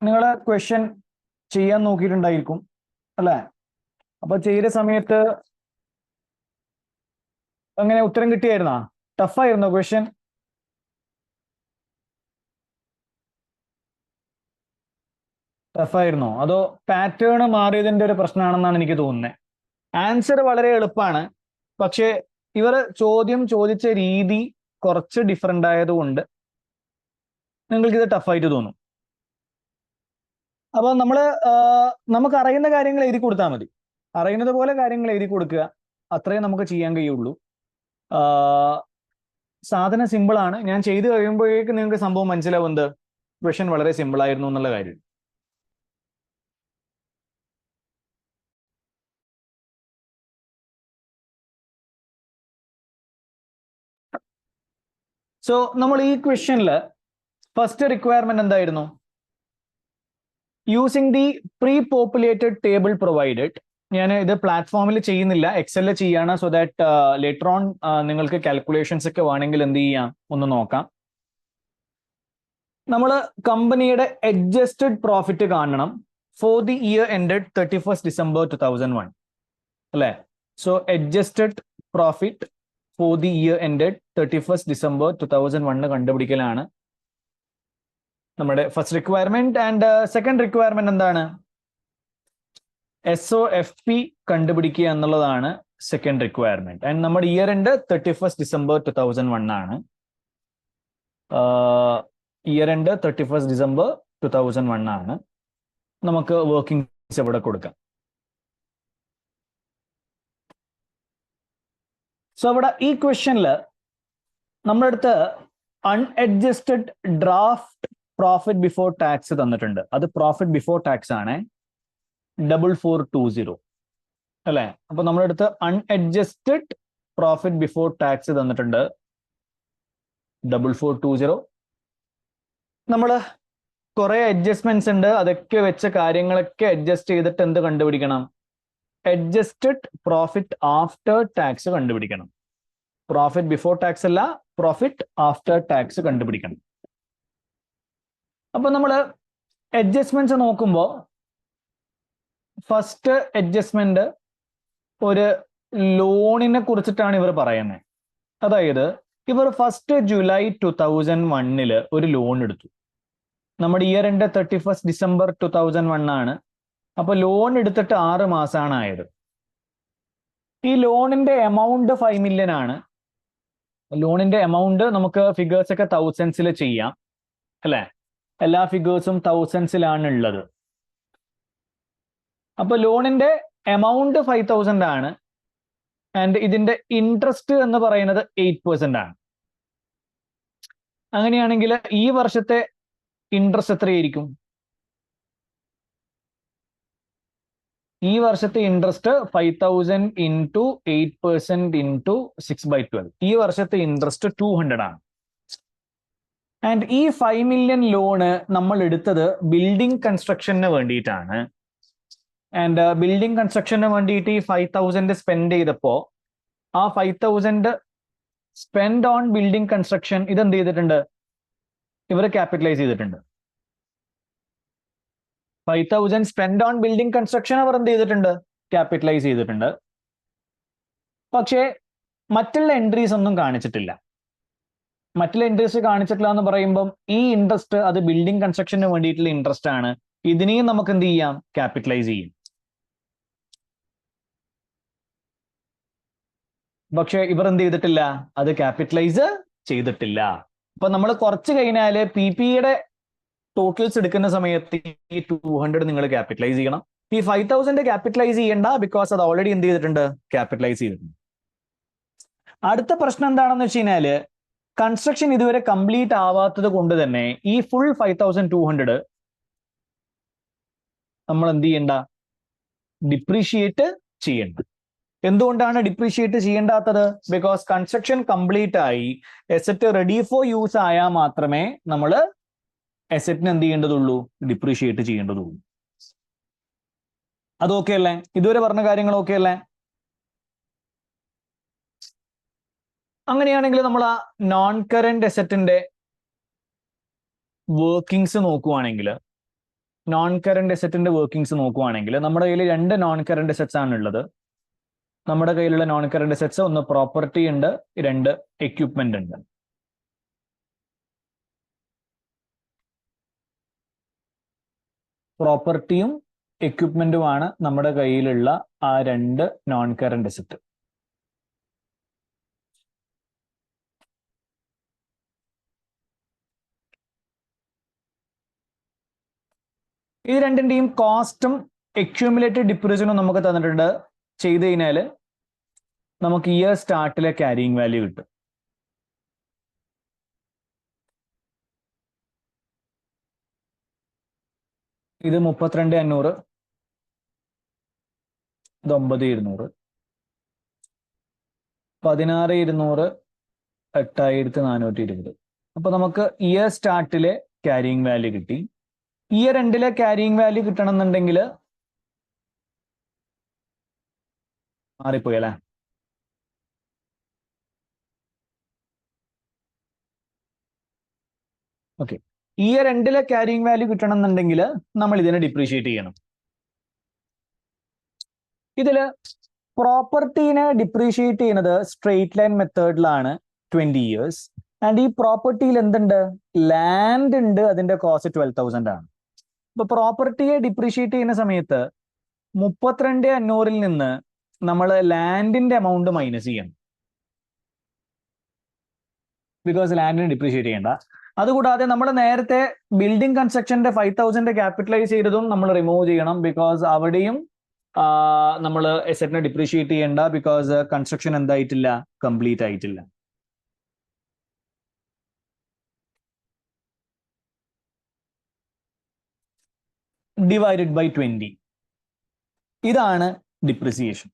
നിങ്ങൾ ക്വസ്റ്റ്യൻ ചെയ്യാൻ നോക്കിയിട്ടുണ്ടായിരിക്കും അല്ലേ? അപ്പൊ ചെയ്ത സമയത്ത് അങ്ങനെ ഉത്തരം കിട്ടിയായിരുന്നാ? ടഫായിരുന്നോ ക്വസ്റ്റ്യൻ? ടഫായിരുന്നോ അതോ പാറ്റേൺ മാറിയതിന്റെ ഒരു പ്രശ്നമാണെന്നാണ് എനിക്ക് തോന്നുന്നത്. ആൻസർ വളരെ എളുപ്പമാണ്, പക്ഷേ ഇവർ ചോദ്യം ചോദിച്ച രീതി കുറച്ച് ഡിഫറെന്റ് ആയതുകൊണ്ട് നിങ്ങൾക്ക് ഇത് ടഫായിട്ട് തോന്നും. അപ്പൊ നമുക്ക് അറിയുന്ന കാര്യങ്ങൾ എഴുതി കൊടുത്താൽ മതി. അറിയുന്നത് പോലെ കാര്യങ്ങൾ എഴുതി കൊടുക്കുക, അത്രേ നമുക്ക് ചെയ്യാൻ കഴിയുള്ളൂ. സാധനം സിമ്പിൾ ആണ്. ഞാൻ ചെയ്ത് കഴിയുമ്പോഴേക്ക് നിങ്ങൾക്ക് സംഭവം മനസ്സിലാവും എന്ത് ക്വസ്റ്റ്യൻ വളരെ സിമ്പിൾ ആയിരുന്നു എന്നുള്ള കാര്യം. സോ നമ്മൾ ഈ ക്വസ്റ്റ്യനിൽ ഫസ്റ്റ് റിക്വയർമെന്റ് എന്തായിരുന്നു? Using the pre populated table provided. ഞാൻ ഇത് പ്ലാറ്റ്ഫോമിൽ ചെയ്യുന്നില്ല, എക്സലിൽ ചെയ്യാണ്. സോ ദാറ്റ് ലേറ്റർ ഓൺ നിങ്ങൾക്ക് കാൽക്കുലേഷൻസ് ഒക്കെ വേണമെങ്കിൽ എന്ത് ചെയ്യാം, ഒന്ന് നോക്കാം. നമ്മൾ കമ്പനിയുടെ അഡ്ജസ്റ്റഡ് പ്രോഫിറ്റ് കാണണം for the year ended 31st December 2001 അല്ലേ? So adjusted profit for the year ended 31st December 2001 കണ്ടുപിടിക്കലാണ് നമ്മുടെ first requirement. And second requirement എന്താണ്? SOFP കണ്ടുപിടിക്കുക എന്നുള്ളതാണ് സെക്കൻഡ് റിക്വയർമെന്റ്. ആൻഡ് നമ്മുടെ ഇയർ എൻഡ് 31st December 2001 ആണ്. ഇയർ എൻഡ് 31st December 2001 ആണ്. നമുക്ക് working എവിടെ കൊടുക്കാം. സോ അവിടെ ഈ ക്വസ്റ്റ്യനിൽ നമ്മുടെ അടുത്ത് അൺഅഡ്ജസ്റ്റഡ് ഡ്രാഫ്റ്റ് പ്രോഫിറ്റ് ബിഫോർ ടാക്സ് തന്നിട്ടുണ്ട്. അത് പ്രോഫിറ്റ് ബിഫോർ ടാക്സ് ആണ് 4420 അല്ലെ? അപ്പൊ നമ്മുടെ അടുത്ത് അൺഅഡ്ജസ്റ്റഡ് പ്രോഫിറ്റ് ബിഫോർ ടാക്സ് തന്നിട്ടുണ്ട് 4420. നമ്മൾ കുറെ അഡ്ജസ്റ്റ്മെന്റ്സ് ഉണ്ട്, അതൊക്കെ വെച്ച കാര്യങ്ങളൊക്കെ അഡ്ജസ്റ്റ് ചെയ്തിട്ട് എന്ത് കണ്ടുപിടിക്കണം? അഡ്ജസ്റ്റഡ് പ്രോഫിറ്റ് ആഫ്റ്റർ ടാക്സ് കണ്ടുപിടിക്കണം. പ്രോഫിറ്റ് ബിഫോർ ടാക്സ് അല്ല, പ്രോഫിറ്റ് ആഫ്റ്റർ ടാക്സ് കണ്ടുപിടിക്കണം. അപ്പൊ നമ്മൾ അഡ്ജസ്റ്റ്മെന്റ്സ് നോക്കുമ്പോൾ ഫസ്റ്റ് അഡ്ജസ്റ്റ്മെന്റ് ഒരു ലോണിനെ കുറിച്ചിട്ടാണ് ഇവർ പറയുന്നത്. അതായത് ഇവർ ഫസ്റ്റ് ജൂലൈ 2001 ഒരു ലോൺ എടുത്തു. നമ്മുടെ ഇയർ എൻഡ് 31st December 2001 ആണ്. അപ്പൊ ലോൺ എടുത്തിട്ട് 6 മാസമാണ് ആയത്. ഈ ലോണിന്റെ എമൗണ്ട് 5 million ആണ്. ലോണിന്റെ എമൗണ്ട് നമുക്ക് ഫിഗേഴ്സ് ഒക്കെ തൗസൻഡ്സിൽ ചെയ്യാം അല്ലെ? എല്ലാ ഫിഗേഴ്സും തൗസൻഡ്സിലാണ് ഉള്ളത്. അപ്പൊ ലോണിന്റെ എമൗണ്ട് 5000 ആണ്. ആൻഡ് ഇതിന്റെ ഇൻട്രസ്റ്റ് എന്ന് പറയുന്നത് 8% ആണ്. അങ്ങനെയാണെങ്കിൽ ഈ വർഷത്തെ ഇൻട്രസ്റ്റ് എത്രയായിരിക്കും? ഈ വർഷത്തെ ഇൻട്രസ്റ്റ് 5000 ഇൻറ്റു 8% ഇൻറ്റു 6/12. ഈ വർഷത്തെ ഇൻട്രസ്റ്റ് 200 ആണ്. ആൻഡ് ഈ 5 million ലോണ് നമ്മൾ എടുത്തത് ബിൽഡിംഗ് കൺസ്ട്രക്ഷന് വേണ്ടിയിട്ടാണ്. ആൻഡ് ബിൽഡിംഗ് കൺസ്ട്രക്ഷന് വേണ്ടിയിട്ട് ഈ 5000 സ്പെൻഡ് ചെയ്തപ്പോൾ ആ 5000 സ്പെൻഡ് ഓൺ ബിൽഡിംഗ് കൺസ്ട്രക്ഷൻ ഇതെന്ത് ചെയ്തിട്ടുണ്ട്? ഇവർ ക്യാപിറ്റലൈസ് ചെയ്തിട്ടുണ്ട്. 5000 സ്പെൻഡ് ഓൺ ബിൽഡിംഗ് കൺസ്ട്രക്ഷൻ അവർ എന്ത് ചെയ്തിട്ടുണ്ട്? ക്യാപിറ്റലൈസ് ചെയ്തിട്ടുണ്ട്. പക്ഷേ മറ്റുള്ള എൻട്രീസ് ഒന്നും കാണിച്ചിട്ടില്ല. മറ്റുള്ള ഇൻട്രസ്റ്റ് കാണിച്ചിട്ടില്ല എന്ന് പറയുമ്പം ഈ ഇൻട്രസ്റ്റ് അത് ബിൽഡിംഗ് കൺസ്ട്രക്ഷന് വേണ്ടിയിട്ടുള്ള ഇൻട്രസ്റ്റ് ആണ്. ഇതിനെയും നമുക്ക് എന്ത് ചെയ്യാം? ക്യാപിറ്റലൈസ് ചെയ്യും. പക്ഷെ ഇവർ എന്ത് ചെയ്തിട്ടില്ല? അത് ക്യാപിറ്റലൈസ് ചെയ്തിട്ടില്ല. അപ്പൊ നമ്മൾ കുറച്ച് കഴിഞ്ഞാല് PPയുടെ ടോട്ടൽസ് എടുക്കുന്ന സമയത്ത് ഈ 200 നിങ്ങൾ ക്യാപിറ്റലൈസ് ചെയ്യണം. ഈ 5000 ക്യാപിറ്റലൈസ് ചെയ്യണ്ട, ബിക്കോസ് അത് ഓൾറെഡി എന്ത് ചെയ്തിട്ടുണ്ട്? ക്യാപിറ്റലൈസ് ചെയ്തിട്ടുണ്ട്. അടുത്ത പ്രശ്നം എന്താണെന്ന് വെച്ച് കഴിഞ്ഞാല് കൺസ്ട്രക്ഷൻ ഇതുവരെ കംപ്ലീറ്റ് ആവാത്തത് കൊണ്ട് തന്നെ ഈ ഫുൾ 5200 നമ്മൾ എന്ത് ചെയ്യണ്ട? ഡിപ്രീഷിയേറ്റ് ചെയ്യണ്ട. എന്തുകൊണ്ടാണ് ഡിപ്രീഷിയേറ്റ് ചെയ്യേണ്ടാത്തത്? ബിക്കോസ് കൺസ്ട്രക്ഷൻ കംപ്ലീറ്റ് ആയി എസെറ്റ് റെഡി ഫോർ യൂസ് ആയാൽ മാത്രമേ നമ്മൾ എസെറ്റിന് എന്ത് ചെയ്യേണ്ടതുള്ളൂ? ഡിപ്രീഷിയേറ്റ് ചെയ്യേണ്ടതുള്ളൂ. അത് ഓക്കെ അല്ലേ? ഇതുവരെ പറഞ്ഞ കാര്യങ്ങൾ ഓക്കെ അല്ലേ? അങ്ങനെയാണെങ്കിൽ നമ്മൾ ആ നോൺ കറന്റ് എസെറ്റിന്റെ വർക്കിങ്സ് നോക്കുവാണെങ്കിൽ, നോൺ കറണ്ട് അസറ്റിന്റെ വർക്കിങ്സ് നോക്കുവാണെങ്കിൽ നമ്മുടെ കയ്യിൽ രണ്ട് നോൺ കറണ്ട് അസറ്റ്സ് ആണ് ഉള്ളത്. നമ്മുടെ കയ്യിലുള്ള നോൺ കറണ്ട് അസറ്റ്സ് ഒന്ന് പ്രോപ്പർട്ടി ഉണ്ട്, രണ്ട് എക്യുപ്മെന്റ് ഉണ്ട്. പ്രോപ്പർട്ടിയും എക്യുപ്മെന്റുമാണ് നമ്മുടെ കയ്യിലുള്ള ആ രണ്ട് നോൺ കറണ്ട് അസറ്റ്. ഈ രണ്ടിന്റെയും കോസ്റ്റും എക്യുമുലേറ്റഡ് ഡിപ്രീസിയനും നമുക്ക് തന്നിട്ടുണ്ട്. ചെയ്ത് കഴിഞ്ഞാൽ നമുക്ക് ഇയർ സ്റ്റാർട്ടിലെ ക്യാരിയിങ് വാല്യൂ കിട്ടും. ഇത് 32,500, ഇത് 9,200, 16,200, 8,420. അപ്പൊ നമുക്ക് ഇയർ സ്റ്റാർട്ടിലെ ക്യാരിയിങ് വാല്യൂ കിട്ടി. ഇയർ എൻഡിലെ ക്യാരിയിങ് വാല്യൂ കിട്ടണമെന്നുണ്ടെങ്കിൽ മാറിപ്പോയി അല്ലേ? ഓക്കെ, ഇയർ എൻഡിലെ ക്യാരിയിങ് വാല്യൂ കിട്ടണമെന്നുണ്ടെങ്കിൽ നമ്മൾ ഇതിനെ ഡിപ്രീഷിയേറ്റ് ചെയ്യണം. ഇതില് പ്രോപ്പർട്ടീനെ ഡിപ്രീഷിയേറ്റ് ചെയ്യുന്നത് സ്ട്രെയിറ്റ് ലൈൻ മെത്തേഡിലാണ് 20 years. ആൻഡ് ഈ പ്രോപ്പർട്ടിയിൽ എന്തുണ്ട്? ലാൻഡ് ഉണ്ട്, അതിന്റെ കോസ്റ്റ് 12,000 ആണ്. ഇപ്പൊ പ്രോപ്പർട്ടിയെ ഡിപ്രീഷിയേറ്റ് ചെയ്യുന്ന സമയത്ത് 32,500 നിന്ന് നമ്മൾ ലാൻഡിന്റെ എമൗണ്ട് മൈനസ് ചെയ്യണം. ബിക്കോസ് ലാൻഡിന് ഡിപ്രീഷിയേറ്റ് ചെയ്യണ്ട. അതുകൂടാതെ നമ്മൾ നേരത്തെ ബിൽഡിംഗ് കൺസ്ട്രക്ഷന്റെ 5,000 ക്യാപിറ്റലൈസ് ചെയ്തതും നമ്മൾ റിമൂവ് ചെയ്യണം. ബിക്കോസ് അവിടെയും നമ്മൾ എസറ്റിനെ ഡിപ്രീഷിയേറ്റ് ചെയ്യണ്ട. ബിക്കോസ് കൺസ്ട്രക്ഷൻ എന്തായിട്ടില്ല? കംപ്ലീറ്റ് ആയിട്ടില്ല. Divided by 20. ഇതാണ് ഡിപ്രിസിയേഷൻ.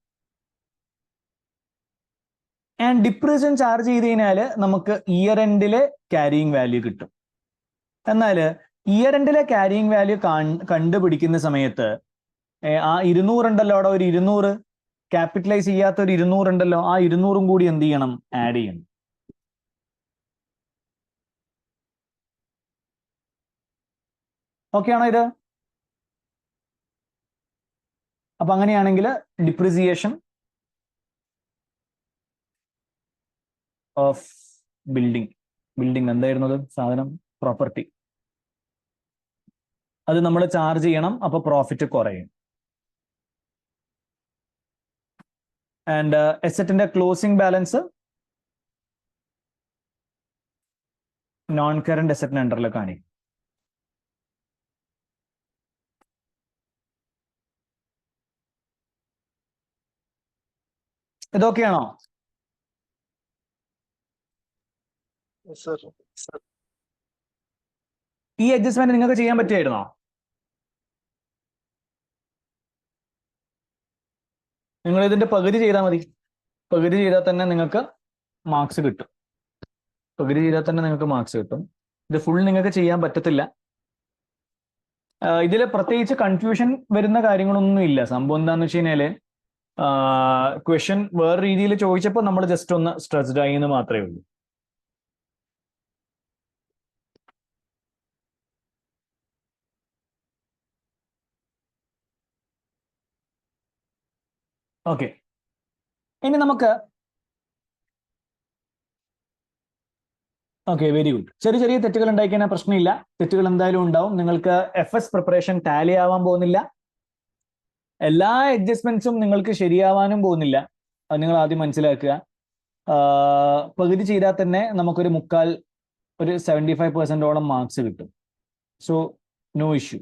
ആൻഡ് ഡിപ്രിസിയേഷൻ ചാർജ് ചെയ്ത് കഴിഞ്ഞാൽ നമുക്ക് ഇയർ എൻഡിലെ ക്യാരിയിങ് വാല്യൂ കിട്ടും. എന്നാൽ ഇയർ എൻഡിലെ ക്യാരിയിങ് വാല്യൂ കണ്ടുപിടിക്കുന്ന സമയത്ത് ആ 200 ഉണ്ടല്ലോ, അവിടെ ഒരു 200 ക്യാപിറ്റലൈസ് ചെയ്യാത്ത ഒരു 200 ഉണ്ടല്ലോ, ആ 200 കൂടി എന്ത് ചെയ്യണം? ആഡ് ചെയ്യണം. ഓക്കെ ആണോ ഇത്? അപ്പൊ അങ്ങനെയാണെങ്കിൽ ഡിപ്രിസിയേഷൻ ഓഫ് ബിൽഡിംഗ് എന്തായിരുന്നു അത്? സാധനം പ്രോപ്പർട്ടി. അത് നമ്മൾ ചാർജ് ചെയ്യണം. അപ്പൊ പ്രോഫിറ്റ് കുറയും. ആൻഡ് എസറ്റിന്റെ ക്ലോസിംഗ് ബാലൻസ് നോൺ കറന്റ് എസറ്റിന് അണ്ടറിൽ കാണിക്കും. ഇതൊക്കെയാണോ? ഈ അഡ്ജസ്റ്റ്മെന്റ് നിങ്ങൾക്ക് ചെയ്യാൻ പറ്റിയായിരുന്നോ? നിങ്ങൾ ഇതിന്റെ പകുതി ചെയ്താൽ മതി. പകുതി ചെയ്താൽ തന്നെ നിങ്ങൾക്ക് മാർക്സ് കിട്ടും. പകുതി ചെയ്താൽ തന്നെ നിങ്ങൾക്ക് മാർക്സ് കിട്ടും. ഇത് ഫുൾ നിങ്ങൾക്ക് ചെയ്യാൻ പറ്റത്തില്ല. ഇതിൽ പ്രത്യേകിച്ച് കൺഫ്യൂഷൻ വരുന്ന കാര്യങ്ങളൊന്നും ഇല്ല. സംഭവം എന്താണെന്ന് വെച്ച് കഴിഞ്ഞാല് ക്വസ്റ്റ്യൻ വേറെ രീതിയിൽ ചോദിച്ചപ്പോൾ നമ്മൾ ജസ്റ്റ് ഒന്ന് സ്ട്രെസ്ഡ് ആയി എന്ന് മാത്രമേ ഉള്ളൂ. ഓക്കെ, ഇനി നമുക്ക് ഓക്കെ, വെരി ഗുഡ്. ചെറിയ ചെറിയ തെറ്റുകൾ ഉണ്ടായിക്കഴിഞ്ഞാൽ പ്രശ്നമില്ല. തെറ്റുകൾ എന്തായാലും ഉണ്ടാവും. നിങ്ങൾക്ക് FS പ്രിപ്പറേഷൻ ടാലി ആവാൻ പോകുന്നില്ല. എല്ലാ അഡ്ജസ്റ്റ്മെന്റ്സും നിങ്ങൾക്ക് ശരിയാവാനും പോകുന്നില്ല. അത് നിങ്ങൾ ആദ്യം മനസ്സിലാക്കുക. പകുതി ചെയ്താൽ തന്നെ നമുക്കൊരു ഒരു 75% മാർക്സ് കിട്ടും. So no issue.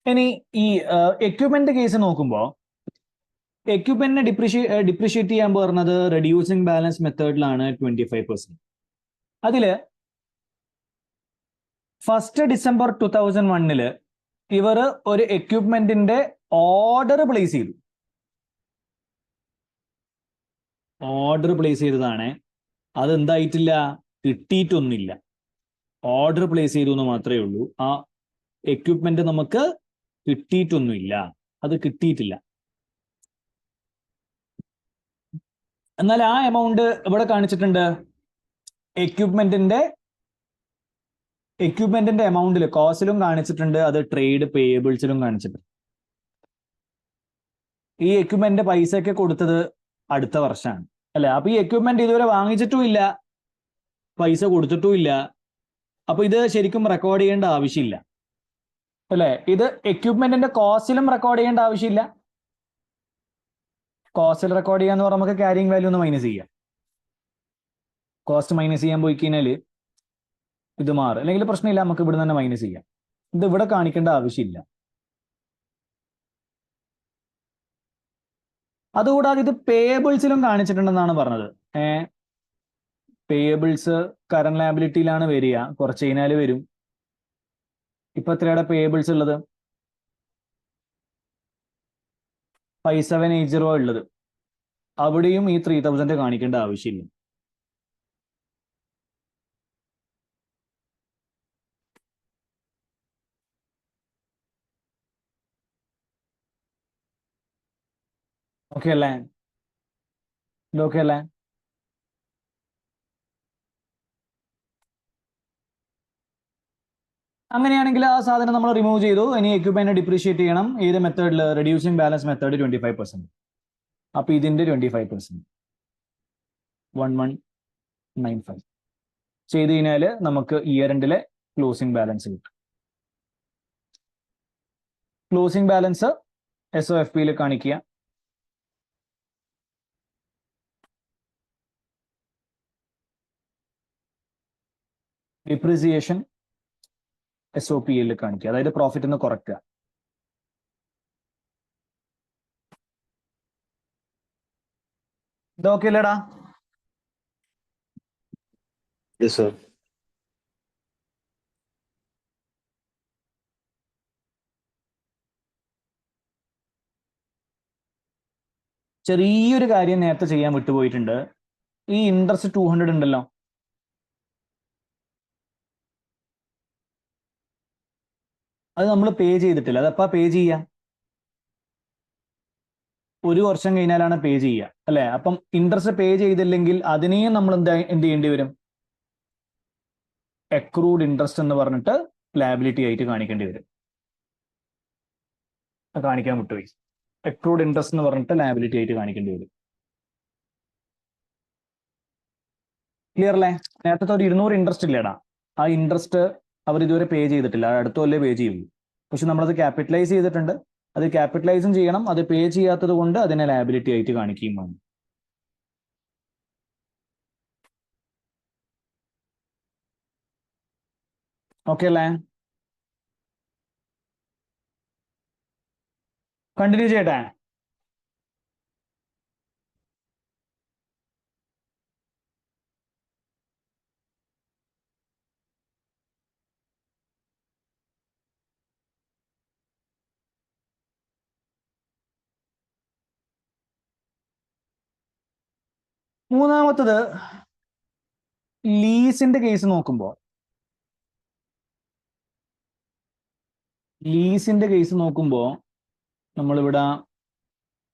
ഇനി ഈ എക്യുപ്മെന്റ് കേസ് നോക്കുമ്പോൾ എക്യുപ്മെന്റിനെ ഡിപ്രീഷിയേറ്റ് ചെയ്യാൻ പറഞ്ഞത് റെഡ്യൂസിങ് ബാലൻസ് മെത്തേഡിലാണ് 25%. അതില് 1 December 2001 ഇവർ ഒരു എക്യുപ്മെന്റിന്റെ ഓർഡർ പ്ലേസ് ചെയ്തു. ഓർഡർ പ്ലേസ് ചെയ്തതാണ്. അത് എന്തായിട്ടില്ല? കിട്ടിയിട്ടൊന്നുമില്ല. ഓർഡർ പ്ലേസ് ചെയ്തു എന്ന് മാത്രമേ ഉള്ളൂ. ആ എക്യുപ്മെന്റ് നമുക്ക് കിട്ടിയിട്ടൊന്നുമില്ല. അത് കിട്ടിയിട്ടില്ല. എന്നാൽ ആ എമൗണ്ട് ഇവിടെ കാണിച്ചിട്ടുണ്ട് എക്യുപ്മെന്റിന്റെ എമൗണ്ടിൽ കോസ്റ്റിലും കാണിച്ചിട്ടുണ്ട്, അത് ട്രേഡ് പേയബിൾസിലും കാണിച്ചിട്ടുണ്ട്. ഈ എക്യുപ്മെന്റ് പൈസയൊക്കെ കൊടുത്തത് അടുത്ത വർഷമാണ് അല്ലെ. അപ്പൊ ഈ എക്യുപ്മെന്റ് ഇതുവരെ വാങ്ങിച്ചിട്ടും ഇല്ല, പൈസ കൊടുത്തിട്ടും ഇല്ല. അപ്പൊ ഇത് ശരിക്കും റെക്കോർഡ് ചെയ്യേണ്ട ആവശ്യമില്ല അല്ലെ. ഇത് എക്യുപ്മെന്റിന്റെ കോസ്റ്റിലും റെക്കോർഡ് ചെയ്യേണ്ട ആവശ്യമില്ല. കോസ്റ്റിൽ റെക്കോർഡ് ചെയ്യാന്ന് പറഞ്ഞാൽ നമുക്ക് ക്യാരിങ് വാല്യൂ ഒന്ന് മൈനസ് ചെയ്യാം. കോസ്റ്റ് മൈനസ് ചെയ്യാൻ പോയി കഴിഞ്ഞാൽ ഇത് മാറും, അല്ലെങ്കിൽ പ്രശ്നമില്ല, നമുക്ക് ഇവിടെ തന്നെ മൈനസ് ചെയ്യാം. ഇത് ഇവിടെ കാണിക്കേണ്ട ആവശ്യമില്ല. അതുകൂടാതെ ഇത് പേയബിൾസിലും കാണിച്ചിട്ടുണ്ടെന്നാണ് പറഞ്ഞത്. പേയബിൾസ് കറന്റ് ലയബിലിറ്റിയിലാണ് വരിക, കുറച്ച് കഴിഞ്ഞാൽ വരും. ഇപ്പൊ എത്രയുടെ പേയബിൾസ് ഉള്ളത്? 5780 ഉള്ളത്. അവിടെയും ഈ 3000 കാണിക്കേണ്ട ആവശ്യമില്ല. ഓക്കെ അല്ലേ? ഓക്കെ അല്ലേ? അങ്ങനെയാണെങ്കിൽ ആ സാധനം നമ്മൾ റിമൂവ് ചെയ്തു. ഇനി എക്യുപ്മെന്റ് ഡിപ്രീഷിയേറ്റ് ചെയ്യണം. ഏത് മെത്തേഡിൽ? Reducing balance method 25%. അപ്പൊ ഇതിന്റെ 25% 1195 ചെയ്ത് കഴിഞ്ഞാൽ നമുക്ക് ഇയർ എൻഡിലെ ക്ലോസിംഗ് ബാലൻസ് കിട്ടും. ക്ലോസിംഗ് ബാലൻസ് SOFP കാണിക്കുക. ഡിപ്രീസിയേഷൻ SOP കാണിക്കുക, അതായത് പ്രോഫിറ്റ് ഒന്ന് കുറയ്ക്കുക. ഇതൊക്കെ അല്ലേടാ? Yes, sir. ചെറിയൊരു കാര്യം നേരത്തെ ചെയ്യാൻ വിട്ടുപോയിട്ടുണ്ട്. ഈ ഇൻട്രസ്റ്റ് 200 ഉണ്ടല്ലോ, അത് നമ്മൾ പേ ചെയ്തിട്ടില്ല. അതപ്പാ പേ ചെയ്യാം? 1 വർഷം കഴിഞ്ഞാലാണ് പേ ചെയ്യുക അല്ലെ. അപ്പം ഇൻട്രസ്റ്റ് പേ ചെയ്തില്ലെങ്കിൽ അതിനെയും നമ്മൾ എന്ത് ചെയ്യേണ്ടി വരും? അക്രൂഡ് ഇൻട്രസ്റ്റ് എന്ന് പറഞ്ഞിട്ട് ലയബിലിറ്റി ആയിട്ട് കാണിക്കേണ്ടി വരും. കാണിക്കാൻ വിട്ടുപോയി. അക്രൂഡ് ഇൻട്രസ്റ്റ് എന്ന് പറഞ്ഞിട്ട് ലയബിലിറ്റി ആയിട്ട് കാണിക്കേണ്ടി വരും. ക്ലിയർ അല്ലേ? നേരത്തെ ഒരു 200 ഇൻട്രസ്റ്റ് ഇല്ലേടാ, ആ ഇൻട്രസ്റ്റ് അവർ ഇതുവരെ പേ ചെയ്തിട്ടില്ല, അടുത്ത കൊല്ലം പേ ചെയ്യുള്ളൂ. പക്ഷെ നമ്മളത് ക്യാപിറ്റലൈസ് ചെയ്തിട്ടുണ്ട്, അത് ക്യാപിറ്റലൈസും ചെയ്യണം. അത് പേ ചെയ്യാത്തത് കൊണ്ട് അതിനെ ലയബിലിറ്റി ആയിട്ട് കാണിക്കുകയും വേണം. ഓക്കെ അല്ലേ? കണ്ടിന്യൂ ചെയ്യട്ടെ? മൂന്നാമത്തത് ലീസിന്റെ കേസ് നോക്കുമ്പോൾ, നമ്മളിവിടെ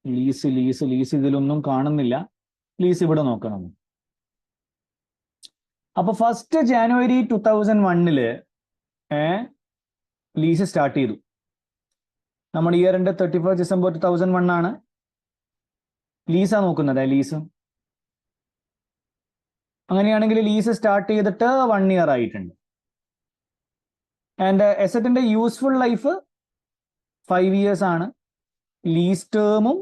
ലീസ് ഇതിലൊന്നും കാണുന്നില്ല. ലീസ് ഇവിടെ നോക്കണം. അപ്പൊ ഫസ്റ്റ് ജാനുവരി 2001 ലീസ് സ്റ്റാർട്ട് ചെയ്തു. നമ്മുടെ ഇയർ എൻഡ് 31 ഡിസംബർ 2001 ആണ്. ലീസാ നോക്കുന്നത്, ലീസ്. അങ്ങനെയാണെങ്കിൽ ലീസ് സ്റ്റാർട്ട് ചെയ്തിട്ട് 1 ഇയർ ആയിട്ടുണ്ട്. ആൻഡ് എസറ്റിന്റെ യൂസ്ഫുൾ ലൈഫ് 5 ഇയേഴ്സ് ആണ്. ലീസ് ടേമും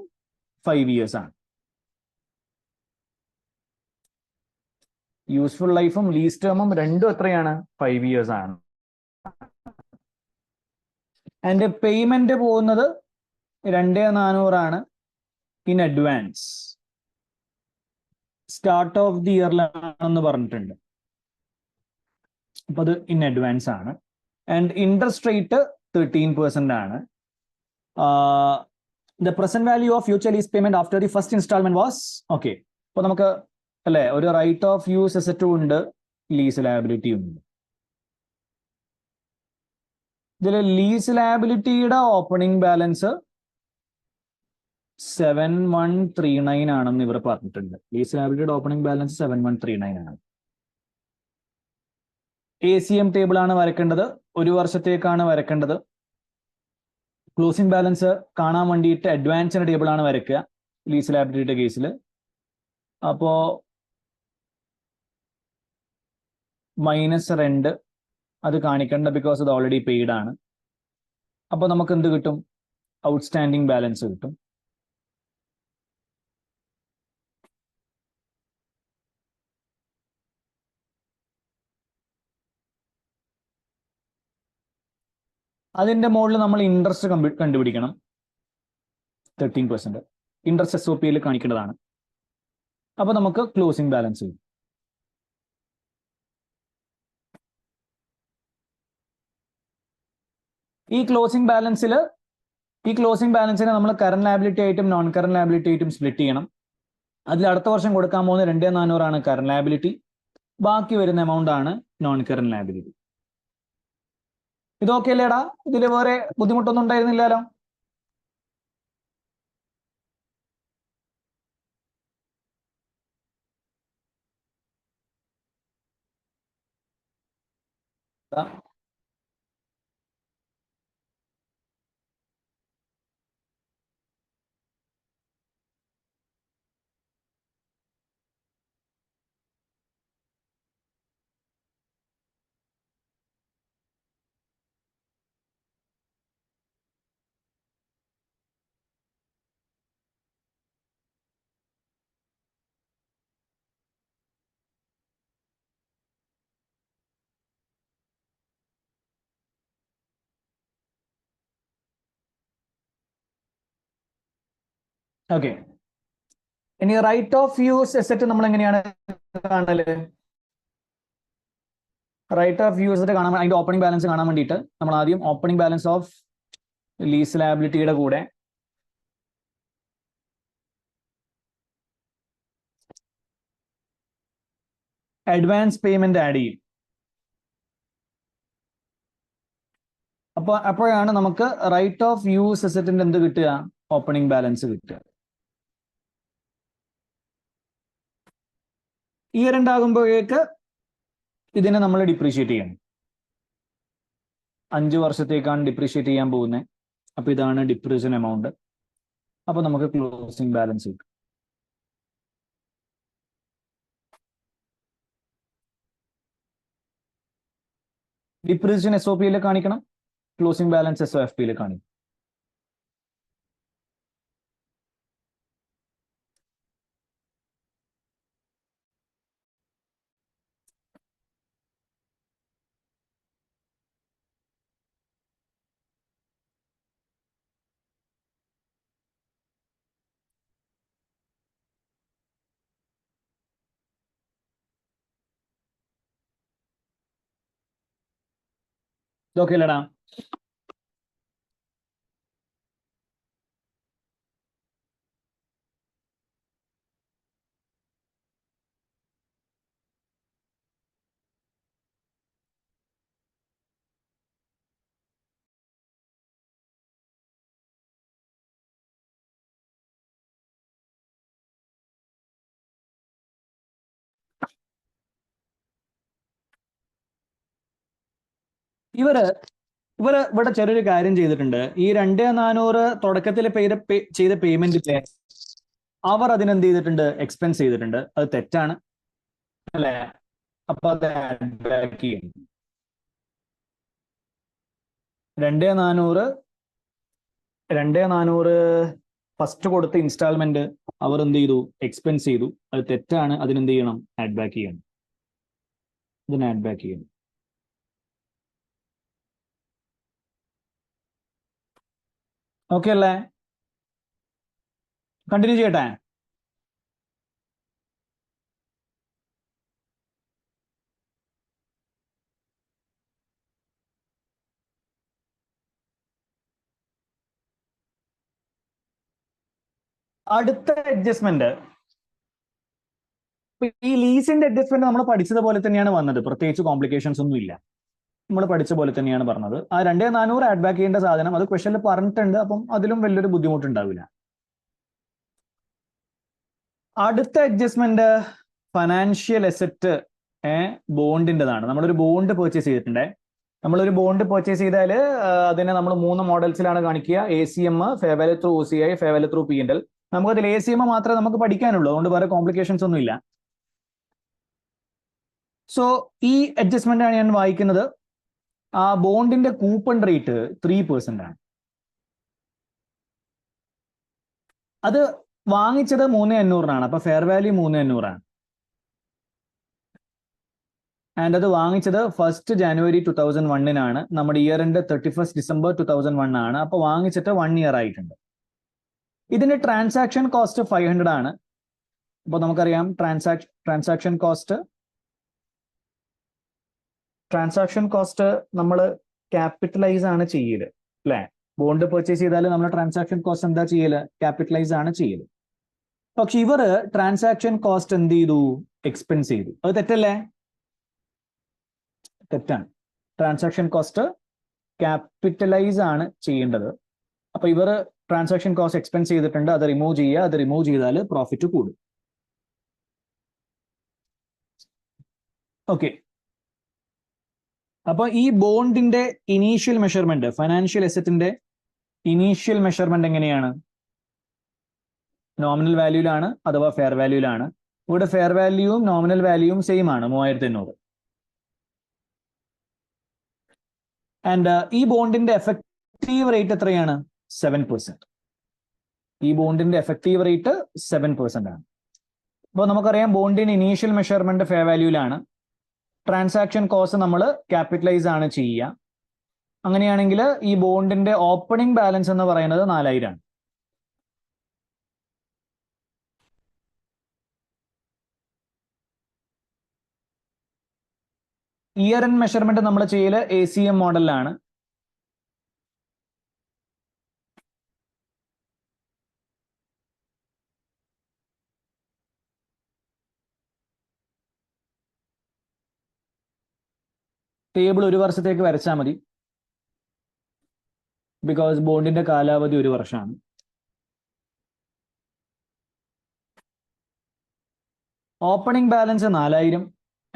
5 ഇയേഴ്സ് ആണ്. യൂസ്ഫുൾ ലൈഫും ലീസ് ടേമും രണ്ടും എത്രയാണ്? 5 ഇയേഴ്സ് ആണ്. ആൻഡ് പേയ്മെന്റ് പോകുന്നത് 2400 ആണ് in advance. Start of the ഇയറിലാണെന്ന് പറഞ്ഞിട്ടുണ്ട്. അപ്പൊ അത് ഇൻ അഡ്വാൻസ് ആണ്. ആൻഡ് ഇൻട്രസ്റ്റ് റേറ്റ് 13% ആണ്. The present value of future lease payment after the first instalment was okay. അപ്പൊ നമുക്ക് അല്ലെ ഒരു റൈറ്റ് ഓഫ് യൂസ് അസറ്റും ഉണ്ട്, ലീസ് ലയബിലിറ്റി ഉണ്ട്. ഇതിൽ ലീസ് ലയബിലിറ്റിയുടെ ഓപ്പണിംഗ് ബാലൻസ് 7139 ആണെന്ന് ഇവർ പറഞ്ഞിട്ടുണ്ട്. ലീസ് ലയബിലിറ്റിയുടെ ഓപ്പണിംഗ് ബാലൻസ് 7139 ആണ്. ACM ടേബിൾ ആണ് വരയ്ക്കേണ്ടത്. ഒരു വർഷത്തേക്കാണ് വരയ്ക്കേണ്ടത്. ക്ലോസിംഗ് ബാലൻസ് കാണാൻ വേണ്ടിയിട്ട് അഡ്വാൻസിന്റെ ടേബിൾ ആണ് വരയ്ക്കുക ലീസ് ലയബിലിറ്റിയുടെ കേസിൽ. അപ്പോ മൈനസ് റെന്റ് അത് കാണിക്കേണ്ട, ബിക്കോസ് അത് ഓൾറെഡി പെയ്ഡ് ആണ്. അപ്പോൾ നമുക്ക് എന്ത് കിട്ടും? ഔട്ട്സ്റ്റാൻഡിങ് ബാലൻസ് കിട്ടും. അതിന്റെ മുകളിൽ നമ്മൾ ഇൻട്രസ്റ്റ് കണ്ടുപിടിക്കണം. 13% ഇൻട്രസ്റ്റ് SOP യിൽ കാണിക്കേണ്ടതാണ്. അപ്പൊ നമുക്ക് ക്ലോസിംഗ് ബാലൻസ് കിട്ടും. ഈ ക്ലോസിംഗ് ബാലൻസിനെ നമ്മൾ കറന്റ് ലയബിലിറ്റി ആയിട്ടും നോൺ കറന്റ് ലയബിലിറ്റി ആയിട്ടും സ്പ്ലിറ്റ് ചെയ്യണം. അതിൽ അടുത്ത വർഷം കൊടുക്കാൻ പോകുന്ന 2400 ആണ് കറന്റ് ലയബിലിറ്റി, ബാക്കി വരുന്ന എമൗണ്ട് ആണ് നോൺ കറന്റ് ലയബിലിറ്റി. ഇതൊക്കെ അല്ലേടാ? ഇതിൽ വേറെ ബുദ്ധിമുട്ടൊന്നും ഉണ്ടായിരുന്നില്ലല്ലോ? ഓക്കെ, ഇനി റൈറ്റ് ഓഫ് യൂസ് അസറ്റ് നമ്മൾ എങ്ങനെയാണ് കാണല്? റൈറ്റ് ഓഫ് യൂസ് അസറ്റ് കാണാൻ, അതിന്റെ ഓപ്പണിംഗ് ബാലൻസ് കാണാൻ വേണ്ടിയിട്ട് നമ്മൾ ആദ്യം ഓപ്പണിംഗ് ബാലൻസ് ഓഫ് ലീസ് ലയബിലിറ്റിയുടെ കൂടെ അഡ്വാൻസ് പേയ്മെന്റ് ആഡ് ചെയ്യും. അപ്പോഴാണ് നമുക്ക് റൈറ്റ് ഓഫ് യൂസ് അസറ്റിന്റെ എന്ത് കിട്ടുക? ഓപ്പണിംഗ് ബാലൻസ് കിട്ടുക. ഇയർ ഉണ്ടാകുമ്പോഴേക്ക് ഇതിനെ നമ്മൾ ഡിപ്രീഷിയേറ്റ് ചെയ്യണം. 5 വർഷത്തേക്കാണ് ഡിപ്രീഷിയേറ്റ് ചെയ്യാൻ പോകുന്നത്. അപ്പൊ ഇതാണ് ഡിപ്രീഷൻ എമൗണ്ട്. അപ്പൊ നമുക്ക് ക്ലോസിംഗ് ബാലൻസ് കിട്ടും. ഡിപ്രീഷൻ SOP യിൽ കാണിക്കണം, ക്ലോസിംഗ് ബാലൻസ് SOFP യിൽ കാണിക്കും. ഇതൊക്കെ അല്ലടാ? ഇവര് ഇവിടെ ചെറിയൊരു കാര്യം ചെയ്തിട്ടുണ്ട്. ഈ 2400 തുടക്കത്തിൽ ചെയ്ത പേയ്മെന്റ് അവർ അതിനെന്ത് ചെയ്തിട്ടുണ്ട്? എക്സ്പെൻസ് ചെയ്തിട്ടുണ്ട്. അത് തെറ്റാണ് അല്ലേ? അപ്പൊ അത് ബാക്ക് ചെയ്യും. 2400 ഫസ്റ്റ് കൊടുത്ത ഇൻസ്റ്റാൾമെന്റ് അവർ എന്ത് ചെയ്തു? എക്സ്പെൻസ് ചെയ്തു. അത് തെറ്റാണ്. അതിനെന്ത് ചെയ്യണം? ആഡ് ബാക്ക് ചെയ്യണം. ഇതിന് ആഡ് ബാക്ക് ചെയ്യണം. ഓക്കെ അല്ലേ? കണ്ടിന്യൂ ചെയ്യട്ടെ? അടുത്ത അഡ്ജസ്റ്റ്മെന്റ്, ഈ ലീസിന്റെ അഡ്ജസ്റ്റ്മെന്റ് നമ്മൾ പഠിച്ചതുപോലെ തന്നെയാണ് വന്നത്. പ്രത്യേകിച്ച് കോംപ്ലിക്കേഷൻസ് ഒന്നും ഇല്ല. നമ്മൾ പഠിച്ച പോലെ തന്നെയാണ് പറഞ്ഞത്. ആ 2400 ആഡ് ബാക്ക് ചെയ്യേണ്ട സാധനം അത് ക്വസ്റ്റനിൽ പറഞ്ഞിട്ടുണ്ട്. അപ്പം അതിലും വലിയൊരു ബുദ്ധിമുട്ടുണ്ടാവില്ല. അടുത്ത അഡ്ജസ്റ്റ്മെന്റ് ഫൈനാൻഷ്യൽ അസറ്റ് ബോണ്ടിൻ്റെതാണ്. നമ്മളൊരു ബോണ്ട് പർച്ചേസ് ചെയ്തിട്ടുണ്ടേ. നമ്മളൊരു ബോണ്ട് പർച്ചേസ് ചെയ്താൽ അതിനെ നമ്മൾ 3 മോഡൽസിലാണ് കാണിക്കുക: ACM, fair value through OCI, fair value through P&L. നമുക്കതിൽ ACM മാത്രമേ നമുക്ക് പഠിക്കാനുള്ളൂ, അതുകൊണ്ട് വേറെ കോംപ്ലിക്കേഷൻസ് ഒന്നും ഇല്ല. സോ ഈ അഡ്ജസ്റ്റ്മെന്റ് ആണ് ഞാൻ വായിക്കുന്നത്. ആ ബോണ്ടിന്റെ കൂപ്പൺ റേറ്റ് 3% ആണ്. അത് വാങ്ങിച്ചത് 3,500 അപ്പൊ ഫെയർ വാല്യൂ 3,500. ആൻഡ് അത് വാങ്ങിച്ചത് 1st January 2001 നമ്മുടെ ഇയർ എൻഡ് 31st December 2001 ആണ്. അപ്പൊ വാങ്ങിച്ചിട്ട് 1 ഇയർ ആയിട്ടുണ്ട്. ഇതിന്റെ ട്രാൻസാക്ഷൻ കോസ്റ്റ് 500 ആണ്. അപ്പോൾ നമുക്കറിയാം ട്രാൻസാക്ഷൻ കോസ്റ്റ് നമ്മൾ ക്യാപിറ്റലൈസ് ആണ് ചെയ്യല്, അല്ലെ? ബോണ്ട് പർച്ചേസ് ചെയ്താൽ നമ്മൾ ട്രാൻസാക്ഷൻ കോസ്റ്റ് എന്താ ചെയ്യല്? ക്യാപിറ്റലൈസ് ആണ് ചെയ്യല്. പക്ഷെ ഇവർ ട്രാൻസാക്ഷൻ കോസ്റ്റ് എന്ത് ചെയ്തു? എക്സ്പെൻസ് ചെയ്തു. അത് തെറ്റല്ലേ? തെറ്റാണ്. ട്രാൻസാക്ഷൻ കോസ്റ്റ് ക്യാപിറ്റലൈസ് ആണ് ചെയ്യേണ്ടത്. അപ്പൊ ഇവർ ട്രാൻസാക്ഷൻ കോസ്റ്റ് എക്സ്പെൻസ് ചെയ്തിട്ടുണ്ട്, അത് റിമൂവ് ചെയ്യുക. അത് റിമൂവ് ചെയ്താൽ പ്രോഫിറ്റ് കൂടും. ഓക്കെ. അപ്പൊ ഈ ബോണ്ടിന്റെ ഇനീഷ്യൽ മെഷർമെന്റ്, ഫൈനാൻഷ്യൽ അസറ്റിന്റെ ഇനീഷ്യൽ മെഷർമെന്റ് എങ്ങനെയാണ്? നോമിനൽ വാല്യൂലാണ് അഥവാ ഫെയർ വാല്യൂലാണ്. ഇവിടെ ഫെയർ വാല്യൂവും നോമിനൽ വാല്യൂവും സെയിം ആണ്, 3,800. ആൻഡ് ഈ ബോണ്ടിന്റെ എഫക്റ്റീവ് റേറ്റ് എത്രയാണ്? 7%. ഈ ബോണ്ടിന്റെ എഫക്റ്റീവ് റേറ്റ് 7% ആണ്. അപ്പോൾ നമുക്കറിയാം ബോണ്ടിന്റെ ഇനീഷ്യൽ മെഷർമെന്റ് ഫെയർ വാല്യൂലാണ്. ട്രാൻസാക്ഷൻ കോസ്റ്റ് നമ്മൾ ക്യാപിറ്റലൈസ് ആണ് ചെയ്യുക. അങ്ങനെയാണെങ്കിൽ ഈ ബോണ്ടിന്റെ ഓപ്പണിംഗ് ബാലൻസ് എന്ന് പറയുന്നത് 4,000 ആണ്. ഇയർ എൻഡ് മെഷർമെന്റ് നമ്മൾ ചെയ്യല് ACM മോഡലിലാണ്. ടേബിൾ 1 വർഷത്തേക്ക് വരച്ചാൽ മതി, ബിക്കോസ് ബോണ്ടിന്റെ കാലാവധി 1 വർഷമാണ്. ഓപ്പണിംഗ് ബാലൻസ് 4,000,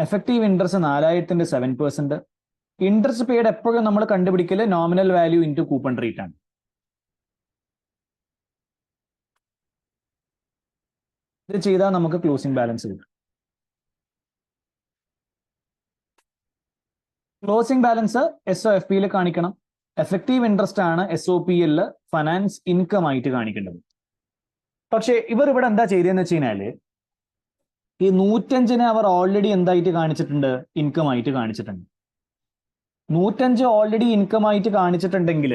എഫക്റ്റീവ് ഇൻട്രസ്റ്റ് 4,000ന്റെ 7%. ഇൻട്രസ്റ്റ് പെയ്ഡ് എപ്പോഴും നമ്മൾ കണ്ടുപിടിക്കല് nominal value into coupon rate ആണ്. ഇത് ചെയ്താൽ നമുക്ക് ക്ലോസിംഗ് ബാലൻസ് കിട്ടും. ക്ലോസിംഗ് ബാലൻസ് SOFPയിൽ കാണിക്കണം. എഫക്റ്റീവ് ഇൻട്രസ്റ്റ് ആണ് SOPയിൽ ഫൈനാൻസ് ഇൻകം ആയിട്ട് കാണിക്കേണ്ടത്. പക്ഷേ ഇവർ ഇവിടെ എന്താ ചെയ്തതെന്ന് വെച്ച് കഴിഞ്ഞാല് ഈ 105 അവർ ഓൾറെഡി എന്തായിട്ട് കാണിച്ചിട്ടുണ്ട്? ഇൻകം ആയിട്ട് കാണിച്ചിട്ടുണ്ട്. 105 ഓൾറെഡി ഇൻകം ആയിട്ട് കാണിച്ചിട്ടുണ്ടെങ്കിൽ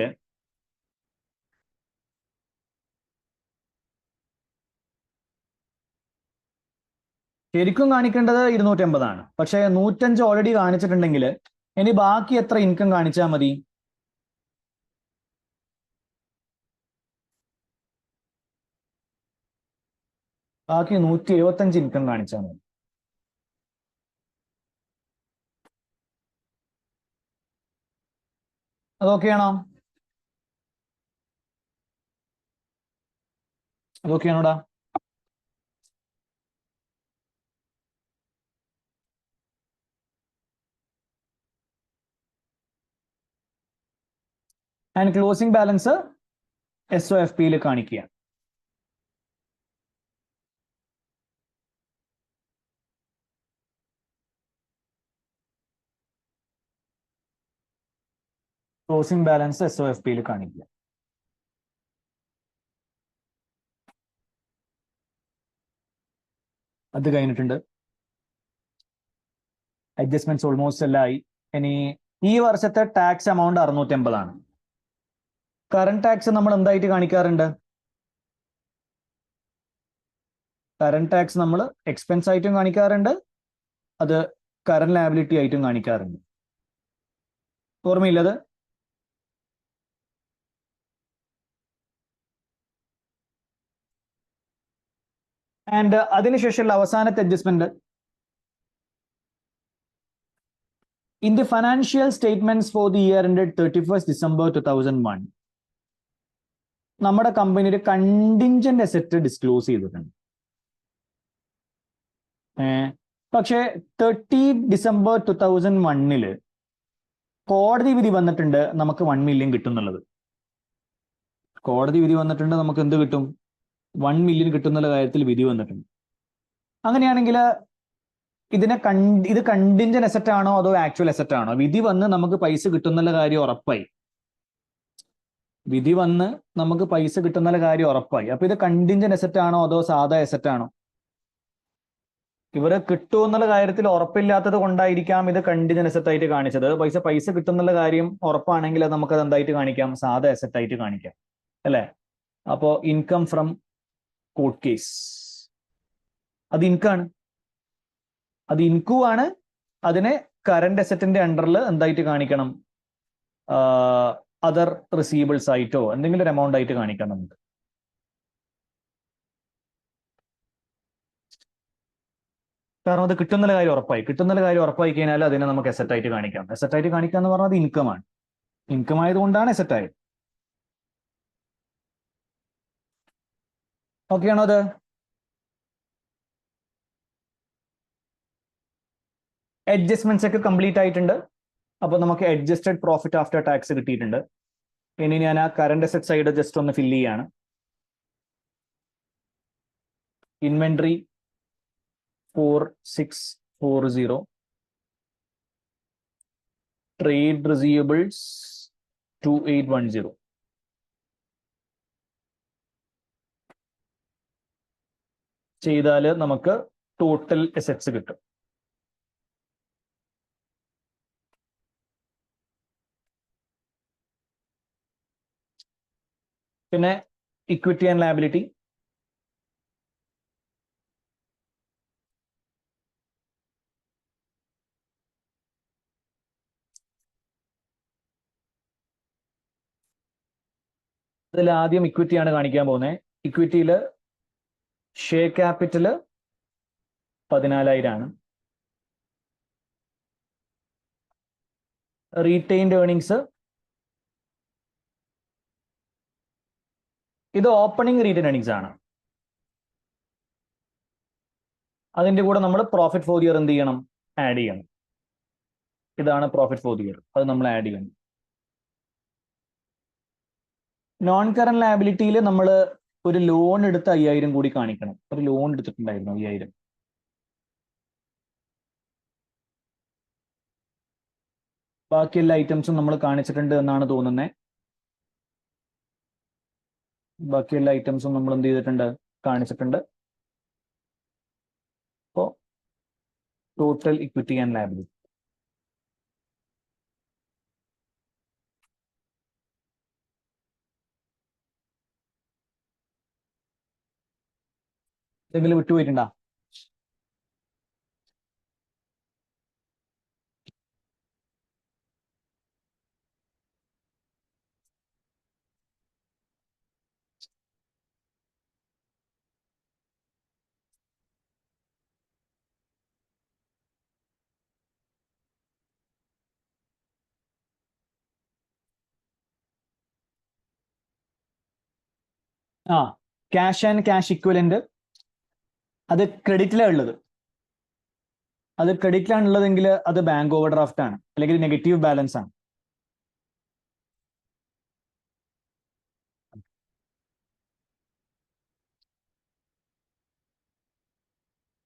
ശരിക്കും കാണിക്കേണ്ടത് 250 ആണ്. പക്ഷേ 105 ഓൾറെഡി കാണിച്ചിട്ടുണ്ടെങ്കിൽ ഇനി ബാക്കി എത്ര ഇൻകം കാണിച്ചാൽ മതി? ബാക്കി 175 ഇൻകം കാണിച്ചാൽ മതി. അതൊക്കെയാണോ? അതൊക്കെയാണോടാ? ആൻഡ് ക്ലോസിംഗ് ബാലൻസ് SOFPയിൽ കാണിക്കുക. ക്ലോസിംഗ് ബാലൻസ് SOFPയിൽ കാണിക്കുക. അത് കഴിഞ്ഞിട്ടുണ്ട്. അഡ്ജസ്റ്റ്മെന്റ്സ് ഓൾമോസ്റ്റ് എല്ലാം ആയി. ഇനി ഈ വർഷത്തെ ടാക്സ് എമൗണ്ട് 650 ആണ്. കറന്റ് ടാക്സ് നമ്മൾ എന്തായിട്ട് കാണിക്കാറുണ്ട്? കറന്റ് ടാക്സ് നമ്മൾ എക്സ്പെൻസ് ആയിട്ടും കാണിക്കാറുണ്ട്, അത് കറന്റ് ലയബിലിറ്റി ആയിട്ടും കാണിക്കാറുണ്ട്. ഓർമ്മയില്ലത്? ആൻഡ് അതിനുശേഷമുള്ള അവസാനത്തെ adjustment in the financial statements for the year ended 31st December 2001 നമ്മുടെ കമ്പനി ഒരു കണ്ടിൻജന്റ് അസറ്റ് ഡിസ്ക്ലോസ് ചെയ്തിട്ടുണ്ട്. പക്ഷേ 30 ഡിസംബർ 2001 കോടതി വിധി വന്നിട്ടുണ്ട് നമുക്ക് 1 മില്യൺ കിട്ടും എന്നുള്ളത്. കോടതി വിധി വന്നിട്ടുണ്ട് നമുക്ക് എന്ത് കിട്ടും? 1 മില്യൺ കിട്ടുന്നുള്ള കാര്യത്തിൽ വിധി വന്നിട്ടുണ്ട്. അങ്ങനെയാണെങ്കിൽ ഇത് കണ്ടിൻജന്റ് അസറ്റ് ആണോ അതോ ആക്ച്വൽ അസറ്റ് ആണോ? വിധി വന്ന് നമുക്ക് പൈസ കിട്ടുന്നുള്ള കാര്യം ഉറപ്പായി. വിധി വന്ന് നമുക്ക് പൈസ കിട്ടുന്നുള്ള കാര്യം ഉറപ്പായി. അപ്പൊ ഇത് കണ്ടിൻജന്റ് അസറ്റ് ആണോ അതോ സാധാ അസറ്റ് ആണോ? ഇവരെ കിട്ടുമെന്നുള്ള കാര്യത്തിൽ ഉറപ്പില്ലാത്തത് കൊണ്ടായിരിക്കാം ഇത് കണ്ടിൻജന്റ് അസറ്റ് ആയിട്ട് കാണിച്ചത്. പൈസ കിട്ടുന്നുള്ള കാര്യം ഉറപ്പാണെങ്കിൽ അത് നമുക്കത് എന്തായിട്ട് കാണിക്കാം? സാധാ അസറ്റ് ആയിട്ട് കാണിക്കാം, അല്ലേ? അപ്പോ ഇൻകം ഫ്രം കോർട്ട് കേസ് അത് ഇൻകാണ്, അത് ഇൻകു ആണ്. അതിനെ കറന്റ് അസറ്റിന്റെ അണ്ടറിൽ എന്തായിട്ട് കാണിക്കണം? അതർ റിസീവബിൾസ് ആയിട്ടോ എന്തെങ്കിലും ഒരു എമൗണ്ട് ആയിട്ട് കാണിക്കണം നമുക്ക്. കാരണം അത് കിട്ടുന്നുള്ള കാര്യം ഉറപ്പായി. കിട്ടുന്നുള്ള കാര്യം ഉറപ്പായി കഴിഞ്ഞാൽ അതിനെ നമുക്ക് അസറ്റ് ആയിട്ട് കാണിക്കാം. അസറ്റ് ആയിട്ട് കാണിക്കുക എന്ന് പറഞ്ഞാൽ അത് ഇൻകം ആണ്. ഇൻകം ആയതുകൊണ്ടാണ് അസറ്റ് ആയത്. ഓക്കെ ആണോ അത്? അഡ്ജസ്റ്റ്മെന്റ്സ് ഒക്കെ കംപ്ലീറ്റ് ആയിട്ടുണ്ട്. അപ്പൊ നമുക്ക് അഡ്ജസ്റ്റഡ് പ്രോഫിറ്റ് ആഫ്റ്റർ ടാക്സ് കിട്ടിയിട്ടുണ്ട്. ഇനി ഞാൻ ആ കറന്റ് അസറ്റ് സൈഡ് ജസ്റ്റ് ഒന്ന് ഫില്ല് ചെയ്യാണ്. Inventory 4640, trade receivables 2810. ചെയ്താൽ നമുക്ക് ടോട്ടൽ അസറ്റ്സ് കിട്ടും. പിന്നെ ഇക്വിറ്റി ആൻഡ് ലയബിലിറ്റി. അതിൽ ആദ്യം ഇക്വിറ്റിയാണ് കാണിക്കാൻ പോകുന്നത്. ഇക്വിറ്റിയിൽ ഷെയർ ക്യാപിറ്റൽ 14,000 ആണ്. റീറ്റെയിൻഡ് ഏർണിങ്സ് ഇത് ഓപ്പണിംഗ് റീറ്റെയിൻ ഏർണിങ്സ് ആണ്. അതിന്റെ കൂടെ നമ്മൾ പ്രോഫിറ്റ് ഫോർ ഇയർ എന്ത് ചെയ്യണം? ആഡ് ചെയ്യണം. ഇതാണ് പ്രോഫിറ്റ് ഫോർ ഇയർ, അത് നമ്മൾ ആഡ് ചെയ്യണം. നോൺ കറന്റ് ലയബിലിറ്റിയിൽ നമ്മൾ ഒരു ലോൺ എടുത്ത് 5,000 കൂടി കാണിക്കണം. ഒരു ലോൺ എടുത്തിട്ടുണ്ടായിരുന്നു 5,000. ബാക്കി എല്ലാ ഐറ്റംസും നമ്മൾ കാണിച്ചിട്ടുണ്ട് എന്നാണ് തോന്നുന്നത്. ബാക്കി എല്ലാ ഐറ്റംസും നമ്മൾ എന്ത് ചെയ്തിട്ടുണ്ട്? കാണിച്ചിട്ടുണ്ട്. അപ്പോൾ ടോട്ടൽ ഇക്വിറ്റി ആൻഡ് ലയബിലിറ്റി. എന്തെങ്കിലും വിട്ടുപോയിട്ടുണ്ടോ? ക്യാഷ് ആൻഡ് ക്യാഷ് ഇക്വലന്റ് അത് ക്രെഡിറ്റിലാണ് ഉള്ളത്. അത് ക്രെഡിറ്റിലാണ് ഉള്ളതെങ്കിൽ അത് ബാങ്ക് ഓവർ ഡ്രാഫ്റ്റ് ആണ്, അല്ലെങ്കിൽ നെഗറ്റീവ് ബാലൻസ് ആണ്.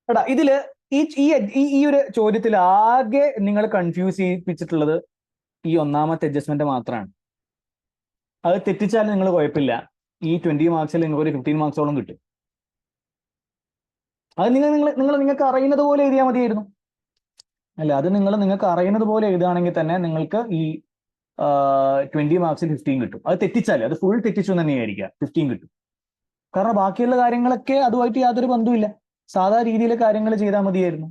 എടാ ഇതില് ഈ ഒരു ചോദ്യത്തിൽ ആകെ നിങ്ങൾ കൺഫ്യൂസ് ചെയ്യിപ്പിച്ചിട്ടുള്ളത് ഈ ഒന്നാമത്തെ അഡ്ജസ്റ്റ്മെന്റ് മാത്രമാണ്. അത് തെറ്റിച്ചാൽ നിങ്ങൾ കുഴപ്പമില്ല. ഈ 20 മാർക്സിൽ നിങ്ങൾക്ക് ഒരു 15 മാർക്സോളം കിട്ടും. അത് നിങ്ങൾക്ക് അറിയുന്നത് പോലെ എഴുതിയാൽ മതിയായിരുന്നു. അല്ല, അത് നിങ്ങൾക്ക് അറിയുന്നത് പോലെ എഴുതുകയാണെങ്കിൽ തന്നെ നിങ്ങൾക്ക് ഈ 20 മാർക്സിൽ 15 കിട്ടും. അത് തെറ്റിച്ചാൽ, അത് ഫുൾ തെറ്റിച്ചു എന്ന് തന്നെയായിരിക്കാം, 15 കിട്ടും. കാരണം ബാക്കിയുള്ള കാര്യങ്ങളൊക്കെ അതുമായിട്ട് യാതൊരു ബന്ധവുമില്ല. സാധാ രീതിയിൽ കാര്യങ്ങൾ ചെയ്താൽ മതിയായിരുന്നു,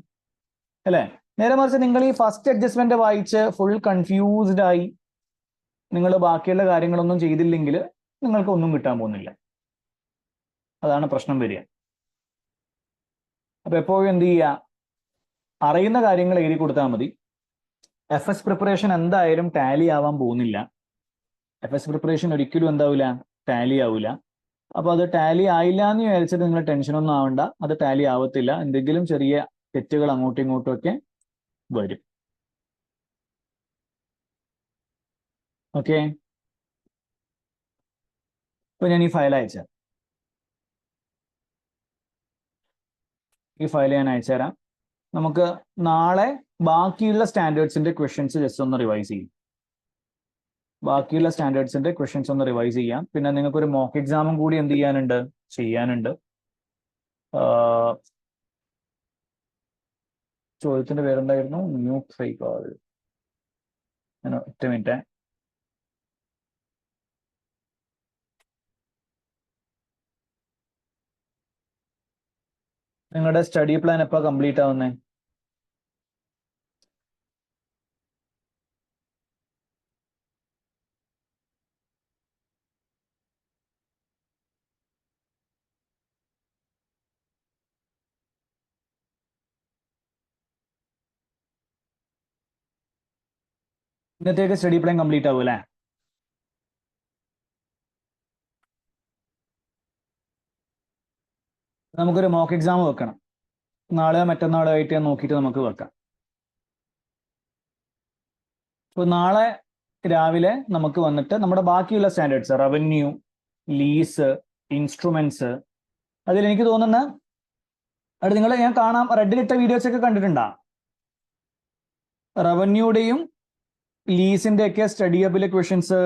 അല്ലേ? നേരെ മറിച്ച് നിങ്ങൾ ഈ ഫസ്റ്റ് അഡ്ജസ്റ്റ്മെന്റ് വായിച്ച് ഫുൾ കൺഫ്യൂസ്ഡ് ആയി നിങ്ങൾ ബാക്കിയുള്ള കാര്യങ്ങളൊന്നും ചെയ്തില്ലെങ്കിൽ നിങ്ങൾക്ക് ഒന്നും കിട്ടാൻ പോകുന്നില്ല. അതാണ് പ്രശ്നം വരിക. അപ്പൊ എപ്പോഴും എന്ത് ചെയ്യുക? അറിയുന്ന കാര്യങ്ങൾ എഴുതി കൊടുത്താൽ മതി. FS പ്രിപ്പറേഷൻ എന്തായാലും ടാലി ആവാൻ പോകുന്നില്ല. FS പ്രിപ്പറേഷൻ ഒരിക്കലും എന്താവില്ല? ടാലി ആവില്ല. അപ്പൊ അത് ടാലി ആയില്ല എന്ന് വിചാരിച്ചിട്ട് നിങ്ങൾ ടെൻഷനൊന്നും ആവണ്ട. അത് ടാലി ആവത്തില്ല. എന്തെങ്കിലും ചെറിയ തെറ്റുകൾ അങ്ങോട്ടും ഇങ്ങോട്ടും ഒക്കെ വരും. ഓക്കെ, ഇപ്പൊ ഞാൻ ഈ ഫയൽ അയച്ചുതരാം. ഈ ഫയൽ ഞാൻ അയച്ചുതരാം. നമുക്ക് നാളെ ബാക്കിയുള്ള സ്റ്റാൻഡേർഡ്സിന്റെ ക്വസ്റ്റ്യൻസ് ജസ്റ്റ് ഒന്ന് റിവൈസ് ചെയ്യും. ബാക്കിയുള്ള സ്റ്റാൻഡേർഡ്സിന്റെ ക്വസ്റ്റ്യൻസ് ഒന്ന് റിവൈസ് ചെയ്യാം. പിന്നെ നിങ്ങൾക്ക് ഒരു മോക്ക് എക്സാമും കൂടി എന്ത് ചെയ്യാനുണ്ട്. ചോദ്യത്തിന്റെ പേരെന്തായിരുന്നു? New cycle. ഒറ്റ മിനിറ്റ്. നിങ്ങളുടെ സ്റ്റഡി പ്ലാൻ എപ്പോൾ കംപ്ലീറ്റ് ആവുന്നേ? ഇന്നത്തേക്ക് സ്റ്റഡി പ്ലാൻ കംപ്ലീറ്റ് ആവും അല്ലേ? നമുക്കൊരു മോക്ക് എക്സാം വെക്കണം. നാളെ മറ്റന്നാളോ ആയിട്ട് നോക്കിയിട്ട് നമുക്ക് വെക്കാം. അപ്പോൾ നാളെ രാവിലെ നമുക്ക് വന്നിട്ട് നമ്മുടെ ബാക്കിയുള്ള സ്റ്റാൻഡേർഡ്സ്, റവന്യൂ, ലീസ്, ഇൻസ്ട്രുമെന്റ്സ്, അതിൽ എനിക്ക് തോന്നുന്ന അത് നിങ്ങൾ ഞാൻ കാണാം റെഡിലിട്ട വീഡിയോസ് ഒക്കെ കണ്ടിട്ടുണ്ടാ? റവന്യൂടെയും ലീസിന്റെ ഒക്കെ സ്റ്റഡി ഹബിലെ ക്വസ്റ്റ്യൻസ്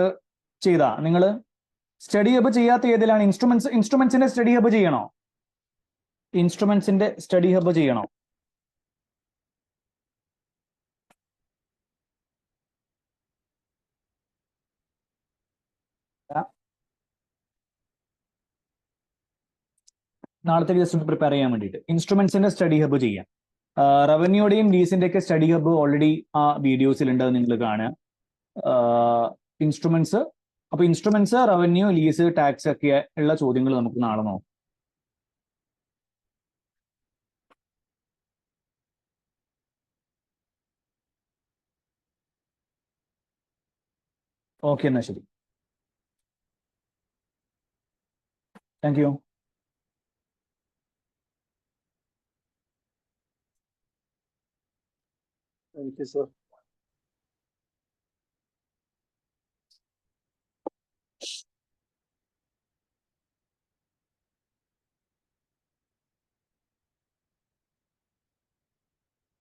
ചെയ്താ നിങ്ങൾ? സ്റ്റഡി ഹബ് ചെയ്യാത്ത ഏതിലാണ്? ഇൻസ്ട്രുമെന്റ്സിന്റെ സ്റ്റഡി ഹബ് ചെയ്യണോ? ഇൻസ്ട്രുമെന്റ്സിന്റെ സ്റ്റഡി ഹബ് ചെയ്യണോ? നാളത്തേക്ക് ജസ്റ്റ് ഒന്ന് പ്രിപ്പയർ ചെയ്യാൻ വേണ്ടിയിട്ട് ഇൻസ്ട്രുമെന്റ്സിന്റെ സ്റ്റഡി ഹബ് ചെയ്യാം. റവന്യൂടെയും ലീസിന്റെ ഒക്കെ സ്റ്റഡി ഹബ് ഓൾറെഡി ആ വീഡിയോസിലുണ്ട്, നിങ്ങൾ കാണുക. ഇൻസ്ട്രുമെന്റ്സ്, അപ്പൊ ഇൻസ്ട്രുമെന്റ്സ്, റവന്യൂ, ലീസ്, ടാക്സ് ഒക്കെ ഉള്ള ചോദ്യങ്ങൾ നമുക്ക് നാളെ നോക്കാം. ഓക്കെ, എന്നാ ശരി. Thank you. Thank you, sir.